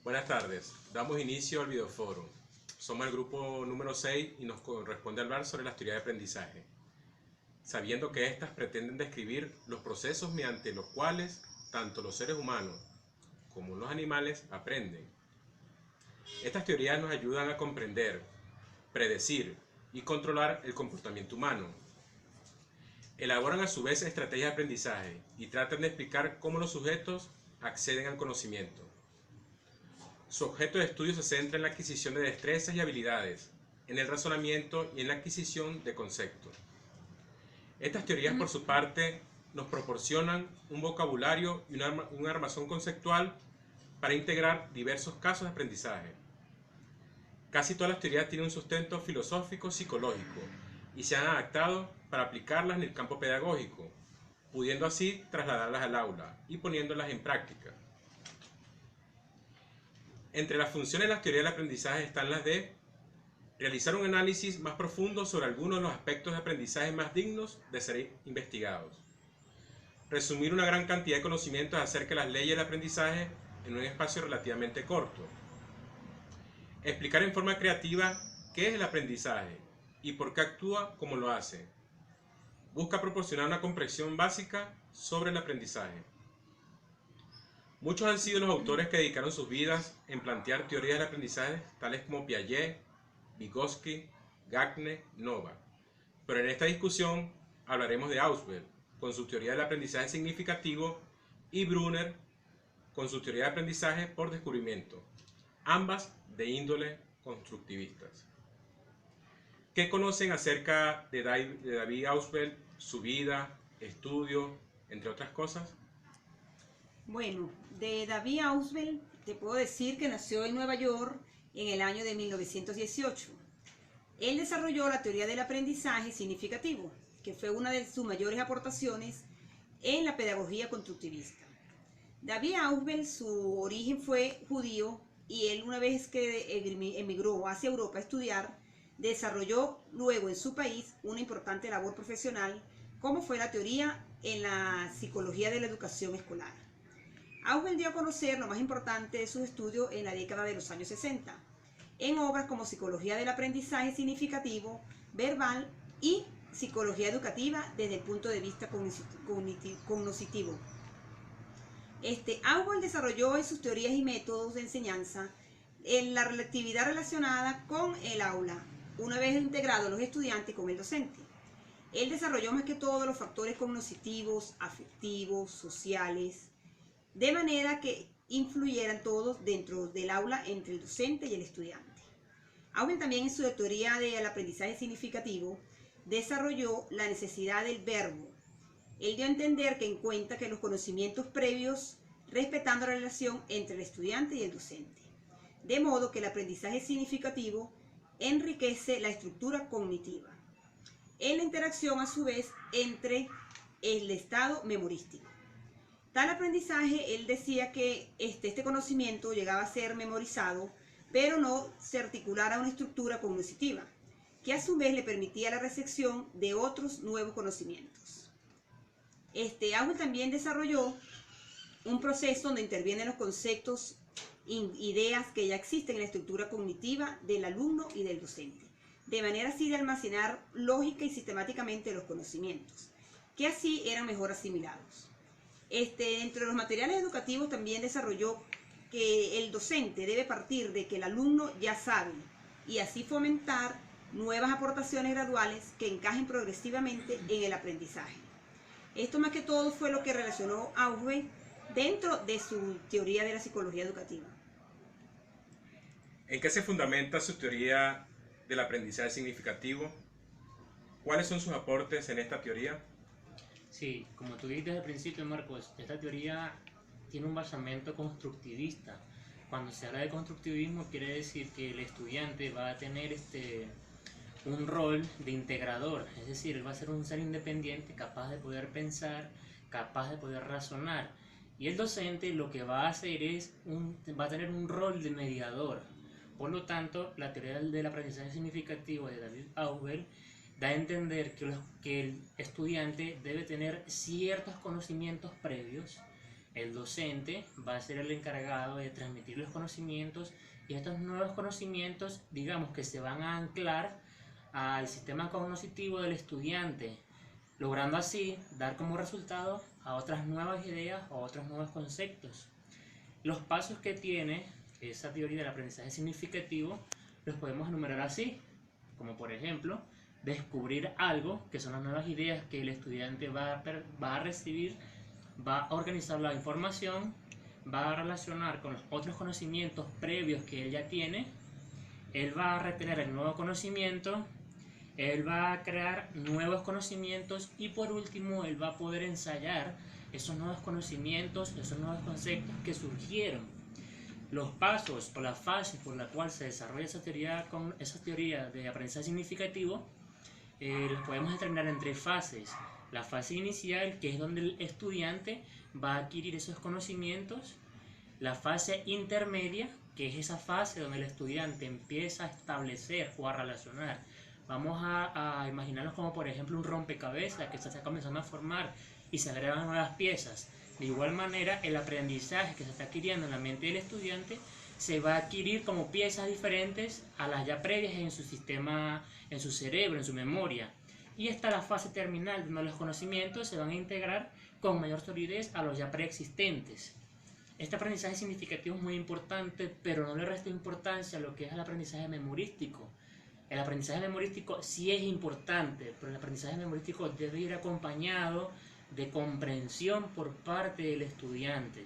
Buenas tardes, damos inicio al videoforo. Somos el grupo número 6 y nos corresponde hablar sobre las teorías de aprendizaje, sabiendo que éstas pretenden describir los procesos mediante los cuales tanto los seres humanos como los animales aprenden. Estas teorías nos ayudan a comprender, predecir y controlar el comportamiento humano. Elaboran a su vez estrategias de aprendizaje y tratan de explicar cómo los sujetos acceden al conocimiento. Su objeto de estudio se centra en la adquisición de destrezas y habilidades, en el razonamiento y en la adquisición de conceptos. Estas teorías, por su parte, nos proporcionan un vocabulario y un armazón conceptual para integrar diversos casos de aprendizaje. Casi todas las teorías tienen un sustento filosófico psicológico y se han adaptado para aplicarlas en el campo pedagógico, pudiendo así trasladarlas al aula y poniéndolas en práctica. Entre las funciones de las teorías del aprendizaje están las de realizar un análisis más profundo sobre algunos de los aspectos de aprendizaje más dignos de ser investigados, resumir una gran cantidad de conocimientos acerca de las leyes del aprendizaje en un espacio relativamente corto, explicar en forma creativa qué es el aprendizaje y por qué actúa como lo hace. Busca proporcionar una comprensión básica sobre el aprendizaje. Muchos han sido los autores que dedicaron sus vidas en plantear teorías del aprendizaje, tales como Piaget, Vygotsky, Gardner, Nova. Pero en esta discusión hablaremos de Ausubel, con su teoría del aprendizaje significativo, y Brunner, con su teoría de aprendizaje por descubrimiento, ambas de índole constructivistas. ¿Qué conocen acerca de David Ausubel, su vida, estudio, entre otras cosas? Bueno, de David Ausubel te puedo decir que nació en Nueva York en el año de 1918. Él desarrolló la teoría del aprendizaje significativo, que fue una de sus mayores aportaciones en la pedagogía constructivista. David Ausubel, su origen fue judío y él, una vez que emigró hacia Europa a estudiar, desarrolló luego en su país una importante labor profesional, como fue la teoría en la psicología de la educación escolar. Ausubel dio a conocer lo más importante de sus estudios en la década de los años 60, en obras como Psicología del aprendizaje significativo, verbal y Psicología educativa desde el punto de vista cognoscitivo. Ausubel desarrolló en sus teorías y métodos de enseñanza en la relatividad relacionada con el aula, una vez integrados los estudiantes con el docente. Él desarrolló más que todo los factores cognitivos, afectivos, sociales, de manera que influyeran todos dentro del aula entre el docente y el estudiante. Ausubel también en su teoría del aprendizaje significativo desarrolló la necesidad del verbo. Él dio a entender que en cuenta que los conocimientos previos respetando la relación entre el estudiante y el docente, de modo que el aprendizaje significativo enriquece la estructura cognitiva, en la interacción a su vez entre el estado memorístico. Tal aprendizaje, él decía que este conocimiento llegaba a ser memorizado, pero no se articulara a una estructura cognitiva, que a su vez le permitía la recepción de otros nuevos conocimientos. Ausubel también desarrolló un proceso donde intervienen los conceptos e ideas que ya existen en la estructura cognitiva del alumno y del docente, de manera así de almacenar lógica y sistemáticamente los conocimientos, que así eran mejor asimilados. Entre los materiales educativos también desarrolló que el docente debe partir de que el alumno ya sabe y así fomentar nuevas aportaciones graduales que encajen progresivamente en el aprendizaje. Esto más que todo fue lo que relacionó Ausubel dentro de su teoría de la psicología educativa. ¿En qué se fundamenta su teoría del aprendizaje significativo? ¿Cuáles son sus aportes en esta teoría? Sí, como tú dijiste al principio, Marcos, esta teoría tiene un basamento constructivista. Cuando se habla de constructivismo quiere decir que el estudiante va a tener un rol de integrador, es decir, él va a ser un ser independiente capaz de poder pensar, capaz de poder razonar. Y el docente lo que va a hacer va a tener un rol de mediador. Por lo tanto, la teoría del aprendizaje significativo de David Ausubel da a entender que el estudiante debe tener ciertos conocimientos previos. El docente va a ser el encargado de transmitir los conocimientos, y estos nuevos conocimientos, digamos que se van a anclar al sistema cognitivo del estudiante, logrando así dar como resultado a otras nuevas ideas o otros nuevos conceptos. Los pasos que tiene esa teoría del aprendizaje significativo los podemos enumerar así, como por ejemplo, descubrir algo, que son las nuevas ideas que el estudiante va a recibir, va a organizar la información, va a relacionar con los otros conocimientos previos que él ya tiene, él va a retener el nuevo conocimiento, él va a crear nuevos conocimientos y por último él va a poder ensayar esos nuevos conocimientos, esos nuevos conceptos que surgieron. Los pasos o las fases por la cual se desarrolla esa teoría de aprendizaje significativo los podemos determinar en 3 fases. La fase inicial, que es donde el estudiante va a adquirir esos conocimientos. La fase intermedia, que es esa fase donde el estudiante empieza a establecer o a relacionar. Vamos a imaginarnos como por ejemplo un rompecabezas que se está comenzando a formar y se agregan nuevas piezas. De igual manera, el aprendizaje que se está adquiriendo en la mente del estudiante se va a adquirir como piezas diferentes a las ya previas en su sistema, en su cerebro, en su memoria. Y está la fase terminal, donde los conocimientos se van a integrar con mayor solidez a los ya preexistentes. Este aprendizaje significativo es muy importante, pero no le resta importancia a lo que es el aprendizaje memorístico. El aprendizaje memorístico sí es importante, pero el aprendizaje memorístico debe ir acompañado de comprensión por parte del estudiante.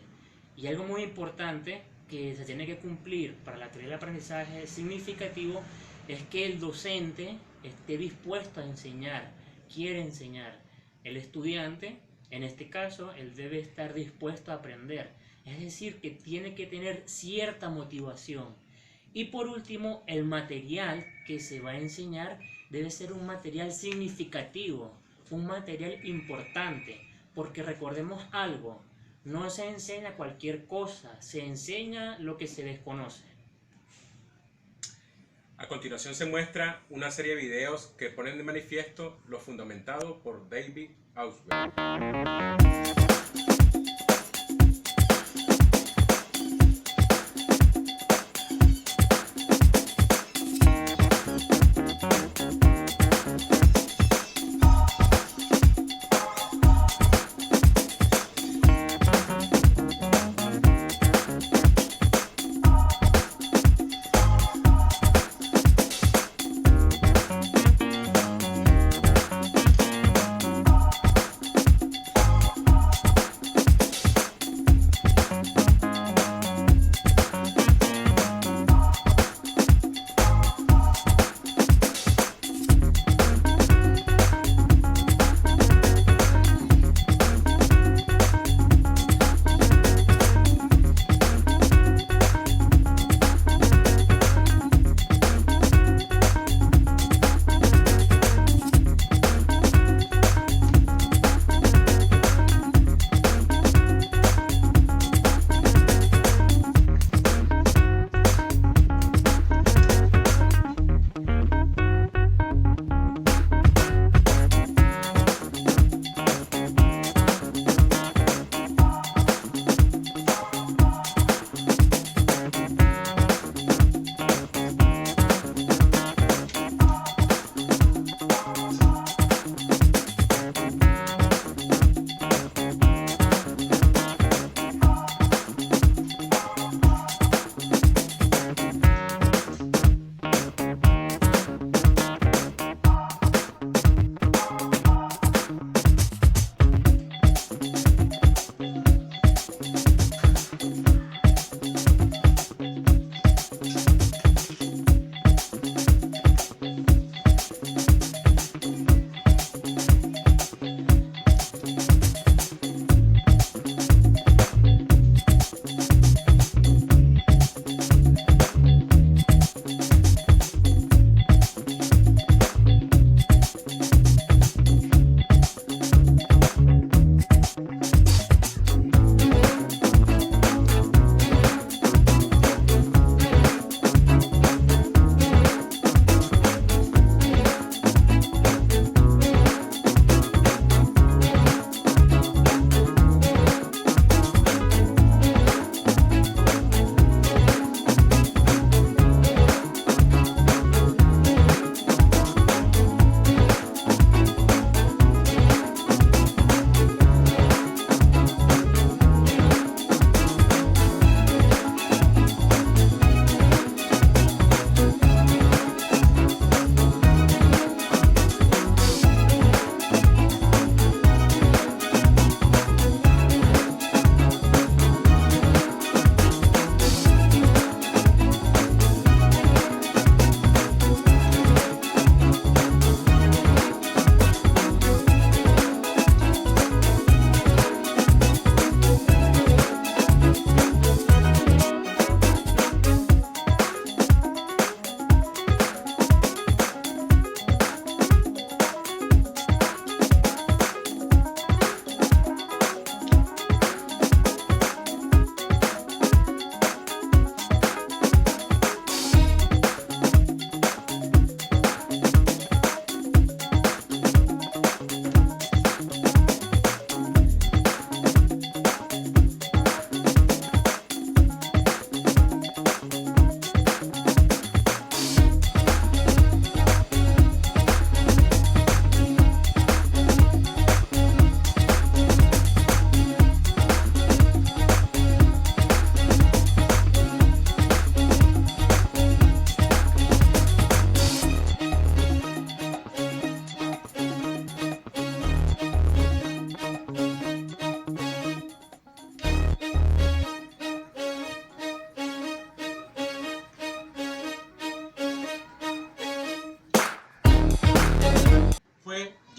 Y algo muy importante que se tiene que cumplir para la teoría del aprendizaje significativo es que el docente esté dispuesto a enseñar, quiere enseñar. El estudiante, en este caso, él debe estar dispuesto a aprender. Es decir, que tiene que tener cierta motivación. Y por último, el material que se va a enseñar debe ser un material significativo, un material importante, porque recordemos algo, no se enseña cualquier cosa, se enseña lo que se desconoce. A continuación se muestra una serie de videos que ponen de manifiesto lo fundamentado por David Ausubel.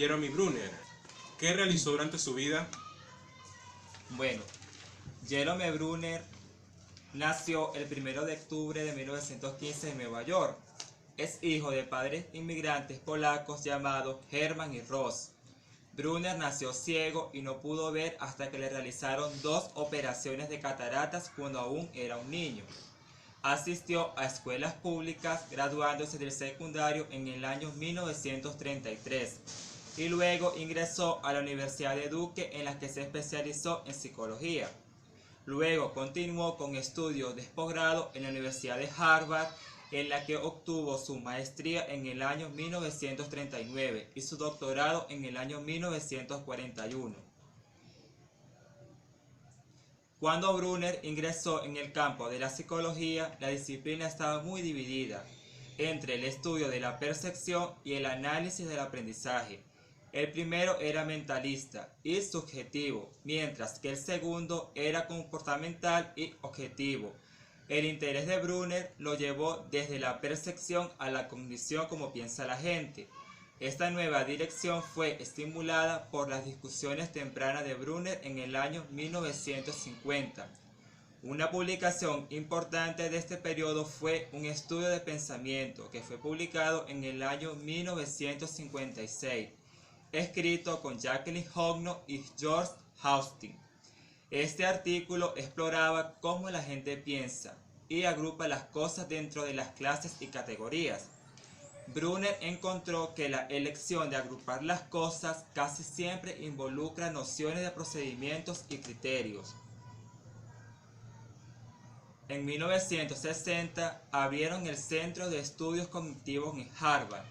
Jeremy Brunner. ¿Qué realizó durante su vida? Bueno, Jeremy Brunner nació el 1 de octubre de 1915 en Nueva York. Es hijo de padres inmigrantes polacos llamados Hermann y Rose. Brunner nació ciego y no pudo ver hasta que le realizaron 2 operaciones de cataratas cuando aún era un niño. Asistió a escuelas públicas, graduándose del secundario en el año 1933 y luego ingresó a la Universidad de Duke, en la que se especializó en psicología. Luego continuó con estudios de posgrado en la Universidad de Harvard, en la que obtuvo su maestría en el año 1939 y su doctorado en el año 1941. Cuando Brunner ingresó en el campo de la psicología, la disciplina estaba muy dividida entre el estudio de la percepción y el análisis del aprendizaje. El primero era mentalista y subjetivo, mientras que el segundo era comportamental y objetivo. El interés de Brunner lo llevó desde la percepción a la cognición, como piensa la gente. Esta nueva dirección fue estimulada por las discusiones tempranas de Brunner en el año 1950. Una publicación importante de este periodo fue un estudio de pensamiento que fue publicado en el año 1956, escrito con Jacqueline Hogno y George Austin. Este artículo exploraba cómo la gente piensa y agrupa las cosas dentro de las clases y categorías. Brunner encontró que la elección de agrupar las cosas casi siempre involucra nociones de procedimientos y criterios. En 1960 abrieron el Centro de Estudios Cognitivos en Harvard.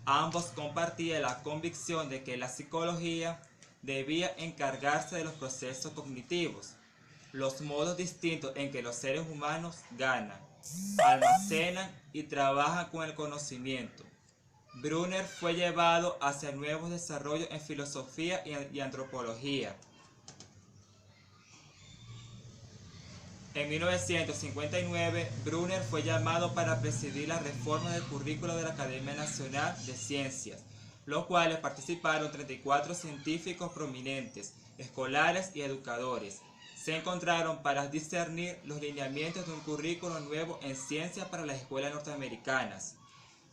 Ambos compartían la convicción de que la psicología debía encargarse de los procesos cognitivos, los modos distintos en que los seres humanos ganan, almacenan y trabajan con el conocimiento. Brunner fue llevado hacia nuevos desarrollos en filosofía y antropología. En 1959, Brunner fue llamado para presidir la reforma del currículo de la Academia Nacional de Ciencias, los cuales participaron 34 científicos prominentes, escolares y educadores. Se encontraron para discernir los lineamientos de un currículo nuevo en ciencias para las escuelas norteamericanas.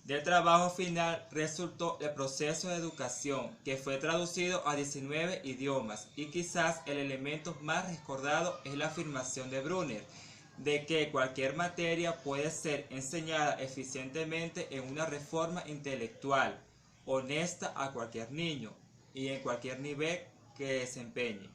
Del trabajo final resultó el proceso de educación, que fue traducido a 19 idiomas, y quizás el elemento más recordado es la afirmación de Brunner, de que cualquier materia puede ser enseñada eficientemente en una reforma intelectual, honesta a cualquier niño, y en cualquier nivel que desempeñe.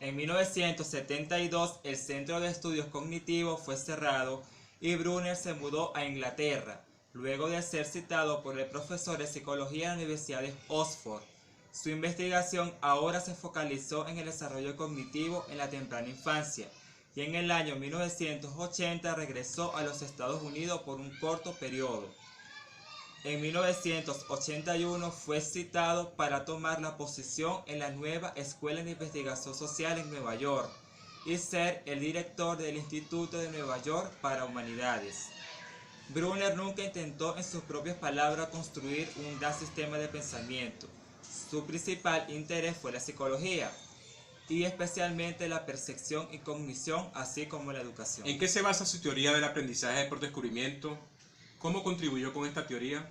En 1972, el Centro de Estudios Cognitivos fue cerrado y Brunner se mudó a Inglaterra, luego de ser citado por el profesor de psicología de la Universidad de Oxford. Su investigación ahora se focalizó en el desarrollo cognitivo en la temprana infancia, y en el año 1980 regresó a los Estados Unidos por un corto periodo. En 1981 fue citado para tomar la posición en la nueva Escuela de Investigación Social en Nueva York y ser el director del Instituto de Nueva York para Humanidades. Brunner nunca intentó, en sus propias palabras, construir un gran sistema de pensamiento. Su principal interés fue la psicología, y especialmente la percepción y cognición, así como la educación. ¿En qué se basa su teoría del aprendizaje por descubrimiento? ¿Cómo contribuyó con esta teoría?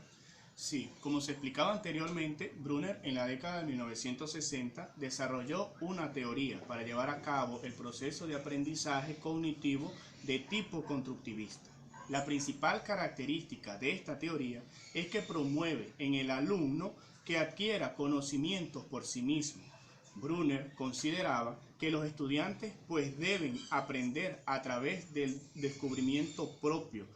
Sí, como se explicaba anteriormente, Brunner en la década de 1960 desarrolló una teoría para llevar a cabo el proceso de aprendizaje cognitivo de tipo constructivista. La principal característica de esta teoría es que promueve en el alumno que adquiera conocimientos por sí mismo. Brunner consideraba que los estudiantes deben aprender a través del descubrimiento propio,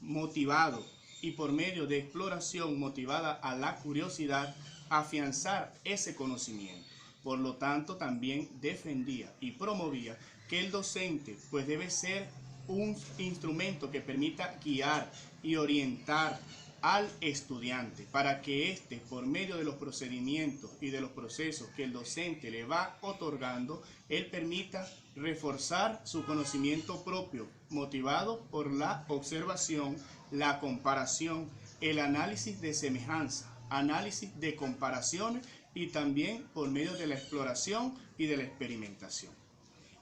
motivado y por medio de exploración motivada a la curiosidad, afianzar ese conocimiento. Por lo tanto, también defendía y promovía que el docente debe ser un instrumento que permita guiar y orientar al estudiante para que éste, por medio de los procedimientos y de los procesos que el docente le va otorgando, él permita reforzar su conocimiento propio, motivado por la observación, la comparación, el análisis de semejanza, análisis de comparaciones y también por medio de la exploración y de la experimentación.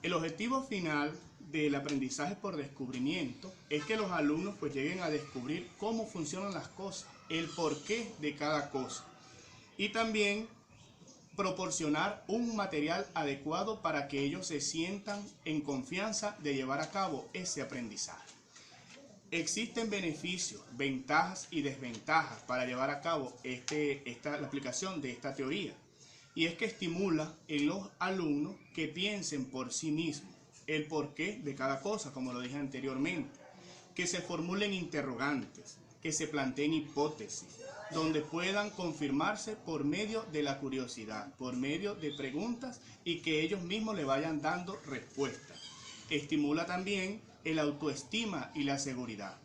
El objetivo final del aprendizaje por descubrimiento es que los alumnos pues lleguen a descubrir cómo funcionan las cosas, el porqué de cada cosa y también proporcionar un material adecuado para que ellos se sientan en confianza de llevar a cabo ese aprendizaje. Existen beneficios, ventajas y desventajas para llevar a cabo la aplicación de esta teoría. Y es que estimula en los alumnos que piensen por sí mismos el porqué de cada cosa, como lo dije anteriormente, que se formulen interrogantes, que se planteen hipótesis, donde puedan confirmarse por medio de la curiosidad, por medio de preguntas y que ellos mismos le vayan dando respuestas. Estimula también el autoestima y la seguridad.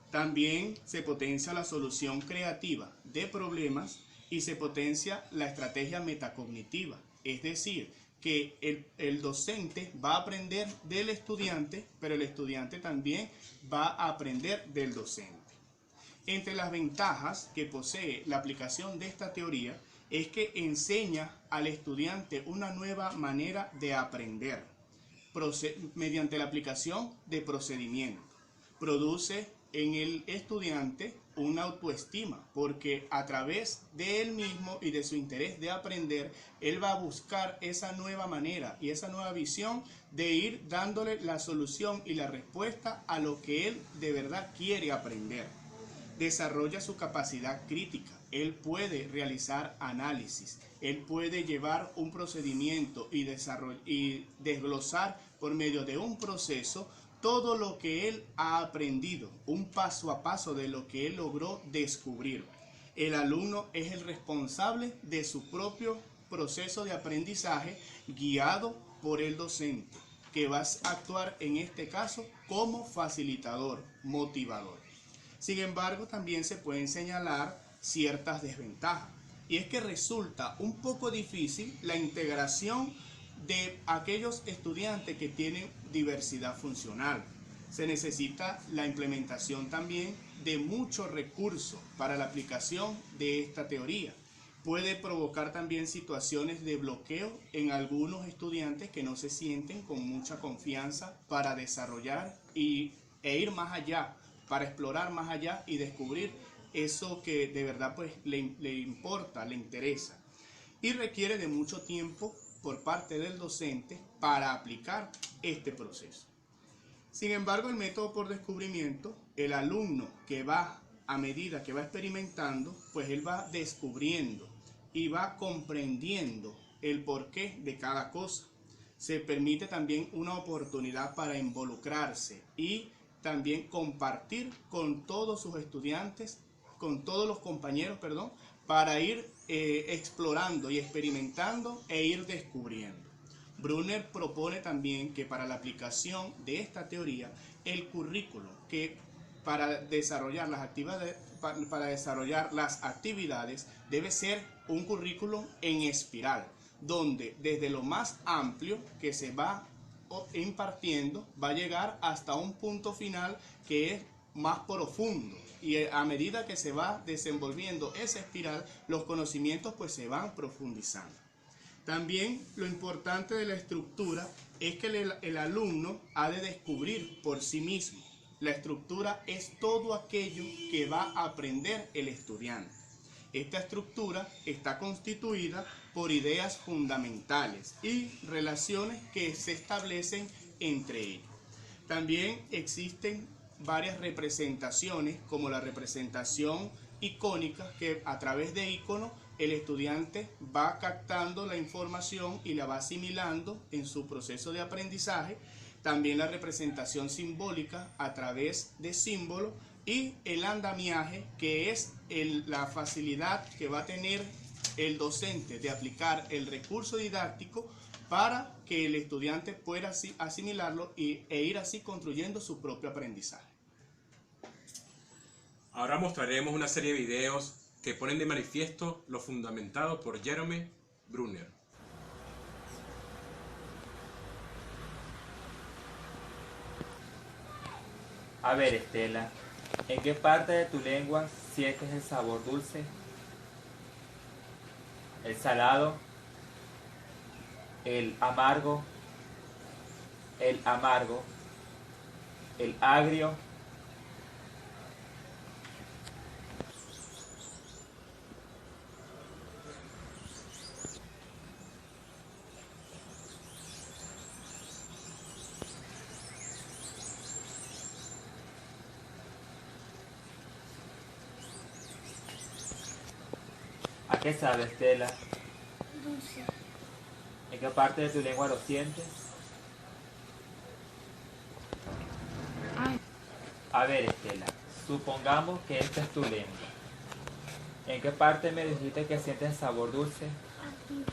También se potencia la solución creativa de problemas y se potencia la estrategia metacognitiva, es decir, que el docente va a aprender del estudiante, pero el estudiante también va a aprender del docente. Entre las ventajas que posee la aplicación de esta teoría es que enseña al estudiante una nueva manera de aprender mediante la aplicación de procedimientos. Produce en el estudiante una autoestima, porque a través de él mismo y de su interés de aprender, él va a buscar esa nueva manera y esa nueva visión de ir dándole la solución y la respuesta a lo que él de verdad quiere aprender. Desarrolla su capacidad crítica, él puede realizar análisis, él puede llevar un procedimiento y desglosar por medio de un proceso todo lo que él ha aprendido, un paso a paso de lo que él logró descubrir. El alumno es el responsable de su propio proceso de aprendizaje guiado por el docente, que va a actuar en este caso como facilitador, motivador. Sin embargo, también se pueden señalar ciertas desventajas, y es que resulta un poco difícil la integración de aquellos estudiantes que tienen diversidad funcional. Se necesita la implementación también de muchos recursos para la aplicación de esta teoría. Puede provocar también situaciones de bloqueo en algunos estudiantes que no se sienten con mucha confianza para desarrollar e ir más allá, para explorar más allá y descubrir eso que de verdad pues le importa, le interesa. Y requiere de mucho tiempo por parte del docente para aplicar este proceso. Sin embargo, el método por descubrimiento, el alumno que va a medida que va experimentando, pues él va descubriendo y va comprendiendo el porqué de cada cosa. Se permite también una oportunidad para involucrarse y también compartir con todos sus estudiantes, con todos los compañeros, para ir explorando y experimentando e ir descubriendo. Brunner propone también que para la aplicación de esta teoría, el currículo que para desarrollar las actividades debe ser un currículum en espiral, donde desde lo más amplio que se va impartiendo va a llegar hasta un punto final que es más profundo, y a medida que se va desenvolviendo esa espiral, los conocimientos pues se van profundizando. También lo importante de la estructura es que el alumno ha de descubrir por sí mismo. La estructura es todo aquello que va a aprender el estudiante. Esta estructura está constituida por ideas fundamentales y relaciones que se establecen entre ellos. También existen varias representaciones, como la representación icónica, que a través de iconos el estudiante va captando la información y la va asimilando en su proceso de aprendizaje. También la representación simbólica a través de símbolos, y el andamiaje, que es la facilidad que va a tener el docente de aplicar el recurso didáctico para que el estudiante pueda asimilarlo e ir así construyendo su propio aprendizaje. Ahora mostraremos una serie de videos que ponen de manifiesto lo fundamentado por Jerome Brunner. A ver, Estela, ¿En qué parte de tu lengua sientes el sabor dulce? ¿El salado? ¿El amargo? ¿El amargo? ¿El agrio? ¿A qué sabe, Estela? Dulce. ¿En qué parte de tu lengua lo sientes? Ay. A ver, Estela, supongamos que esta es tu lengua. ¿En qué parte me dijiste que sientes el sabor dulce? Aquí.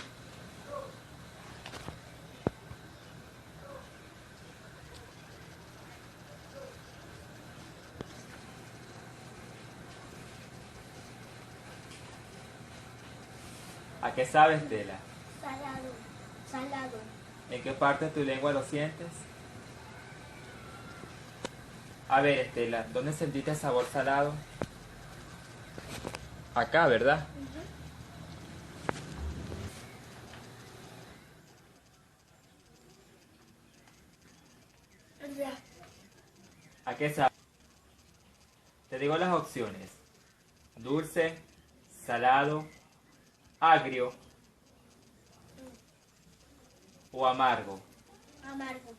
¿A qué sabe, Estela? Salado. Salado. ¿En qué parte de tu lengua lo sientes? A ver, Estela, ¿dónde sentiste el sabor salado? Acá, ¿verdad? ¿Verdad? ¿A qué sabe? Te digo las opciones. Dulce, salado, agrio o amargo. Amargo.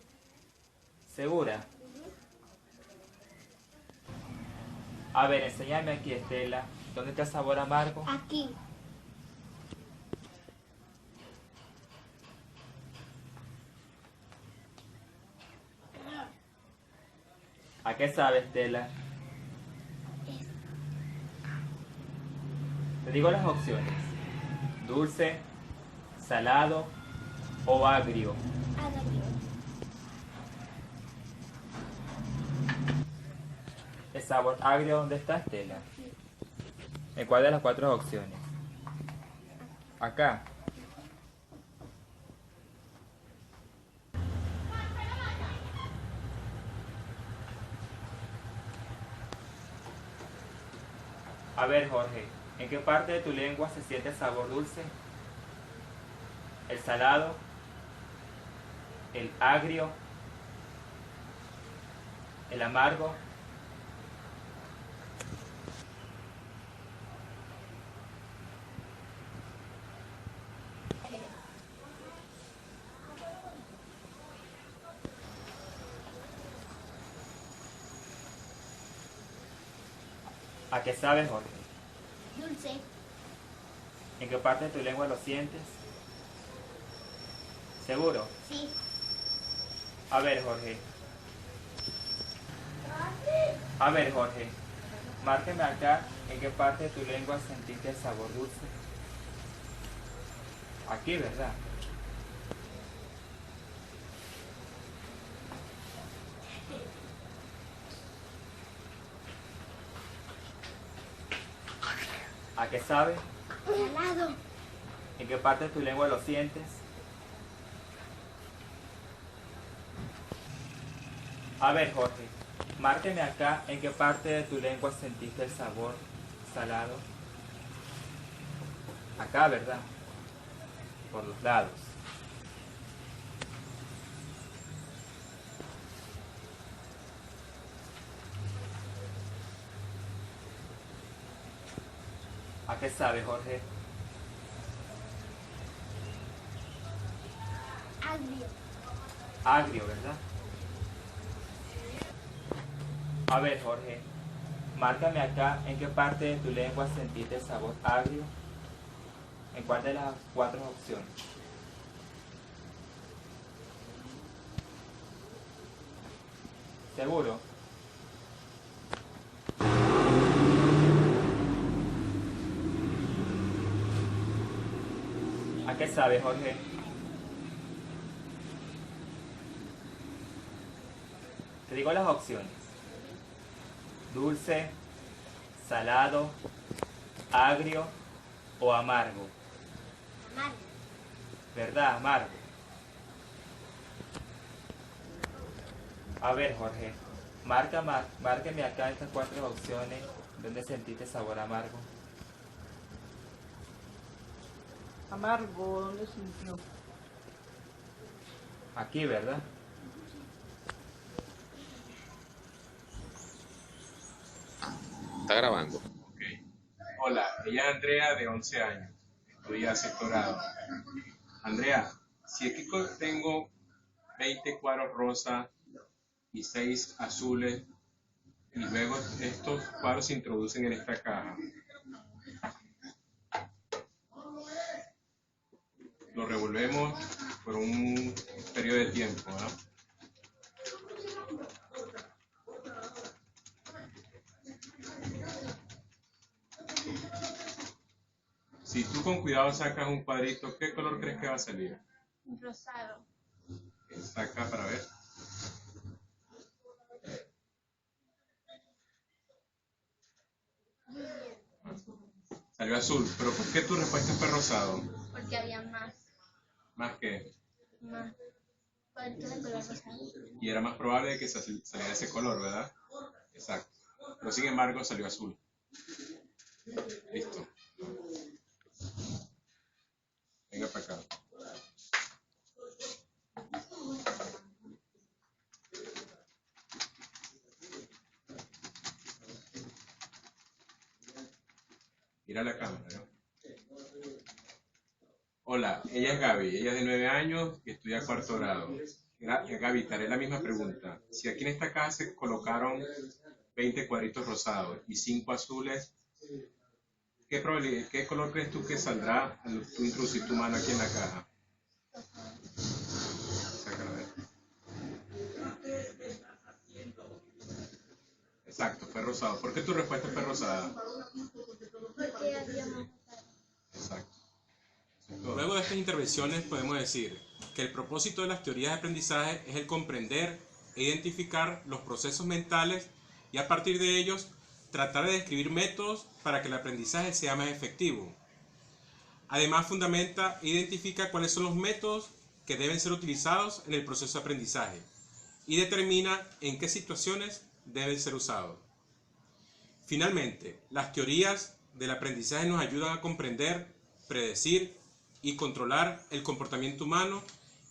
¿Segura? A ver, enséñame aquí, Estela. ¿Dónde está el sabor amargo? Aquí. ¿A qué sabe, Estela? Te digo las opciones. Dulce, salado o agrio. Agrio. ¿El sabor agrio dónde está, Estela? ¿En cuál de las cuatro opciones? Acá. A ver, Jorge, ¿en qué parte de tu lengua se siente el sabor dulce? ¿El salado? ¿El agrio? ¿El amargo? ¿A qué sabes, Jorge? Dulce. ¿En qué parte de tu lengua lo sientes? ¿Seguro? Sí. A ver, Jorge. A ver, Jorge. Márqueme acá en qué parte de tu lengua sentiste el sabor dulce. Aquí, ¿verdad? ¿A qué sabe? Salado. ¿En qué parte de tu lengua lo sientes? A ver, Jorge, márqueme acá en qué parte de tu lengua sentiste el sabor salado. Acá, ¿verdad? Por los lados. ¿A qué sabe, Jorge? Agrio. Agrio, ¿verdad? A ver, Jorge, márcame acá en qué parte de tu lengua sentiste el sabor agrio. ¿En cuál de las cuatro opciones? ¿Seguro? ¿A qué sabe, Jorge? Te digo las opciones. Dulce, salado, agrio o amargo. Amargo. ¿Verdad? Amargo. A ver, Jorge, Márqueme acá estas 4 opciones donde sentiste sabor amargo. Amargo, ¿dónde sintió? Aquí, ¿verdad? Está grabando. Ok. Hola, ella es Andrea, de 11 años. Estudia sexto grado. Andrea, si aquí tengo 20 cuadros rosas y 6 azules, y luego estos cuadros se introducen en esta caja, lo revolvemos por un periodo de tiempo, ¿no? Si tú con cuidado sacas un cuadrito, ¿qué color crees que va a salir? Rosado. Saca para ver. Salió azul, pero ¿por qué tu respuesta fue rosado? Porque había más Más que, cuadritos de color rosado. y era más probable que saliera ese color, ¿verdad? Exacto. Pero sin embargo salió azul. Listo. Venga para acá. Mira la cámara, ¿no? Hola, ella es Gaby, ella es de 9 años y estudia cuarto grado. Gaby, te haré la misma pregunta. Si aquí en esta caja se colocaron 20 cuadritos rosados y 5 azules, ¿qué color crees tú que saldrá al tú introducir tu mano aquí en la caja? Sácala a ver. Exacto, fue rosado. ¿Por qué tu respuesta fue rosada? Porque había más. Exacto. Luego de estas intervenciones podemos decir que el propósito de las teorías de aprendizaje es el comprender e identificar los procesos mentales y a partir de ellos tratar de describir métodos para que el aprendizaje sea más efectivo. Además fundamenta e identifica cuáles son los métodos que deben ser utilizados en el proceso de aprendizaje y determina en qué situaciones deben ser usados. Finalmente, las teorías del aprendizaje nos ayudan a comprender, predecir y controlar el comportamiento humano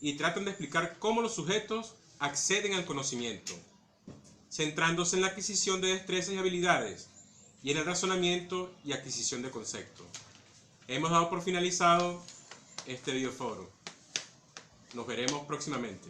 y tratan de explicar cómo los sujetos acceden al conocimiento, centrándose en la adquisición de destrezas y habilidades y en el razonamiento y adquisición de conceptos. Hemos dado por finalizado este videoforo. Nos veremos próximamente.